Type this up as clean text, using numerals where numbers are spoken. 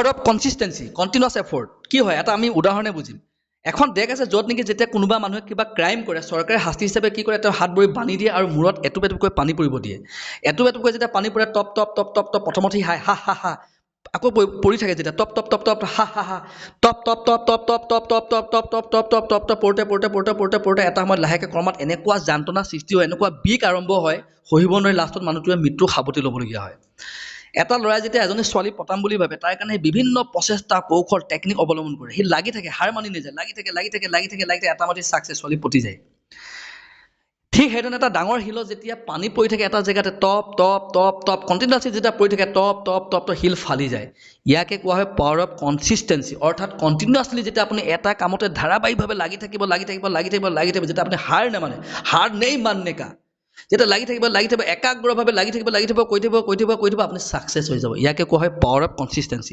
power of consistency continuous effort কি হয় এটা আমি উদাহৰণে বুজিম এখন দেশ আছে য'ত নেকি যেতিয়া কোনোবা মানুহে কিবা ক্ৰাইম কৰে চৰকাৰে শাস্তি হিচাপে কি কৰে তেওঁ হাত ভৰি বান্ধি দিয়ে আৰু মূৰত এটুপ এটুপকৈ পানী পৰিব দিয়ে এটুপ এটুপকৈ যেতিয়া পানী পৰে top top top top top প্ৰথমতে হাই হা হা হা আকৌ পৰি থাকে যেতিয়া টপ টপ টপ টপ হা হা হা top top top top top top top top top top top top top top পৰোঁতে পৰোঁতে পৰোঁতে পৰোঁতে পৰোঁতে এটা সময়ত লাহেকৈ ক্ৰমাৎ এনেকুৱা যান্ত্ৰণা সৃষ্টি হয় এনেকুৱা বিষ আৰম্ভ হয় সহিব নোৱাৰি লাষ্টত মানুহটোৱে মৃত্যু সাৱটি ল'বলগীয়া হয় এটা ল'ৰাই যেতিয়া এজনী ছোৱালী পতাম বুলি ভাবে তাৰ কাৰণে বিভিন্ন প্ৰচেষ্টা কৌশল টেকনিক অৱলম্বন কৰে সি লাগি থাকে হাৰ মানি নাযায় লাগি থাকে এটা মাটি চাকচেছ ছোৱালী পতি যায় ঠিক সেইধৰণে এটা ডাঙৰ শিলত যেতিয়া পানী পৰি থাকে এটা জেগাতে top top top top continuously যেতিয়া পৰি থাকে টপ টপ টপ টপ শিল ফালি যায় ইয়াকে কোৱা হয় পাৱাৰ অফ কনচিষ্টেঞ্চি অৰ্থাৎ কণ্টিনিউৱাছলি যেতিয়া আপুনি এটা কামতে ধাৰাবাহিকভাৱে লাগি থাকিব যেতিয়া আপুনি হাৰ নামানে হাৰ নেই মাননে কা যেতিয়া লাগি থাকিব একাগ্ৰভাৱে লাগি থাকিব কৈ থাকিব আপুনি ছাকচেছ হৈ যাব ইয়াকে কোৱা হয় পাৱাৰ অফ কনচিষ্টেঞ্চি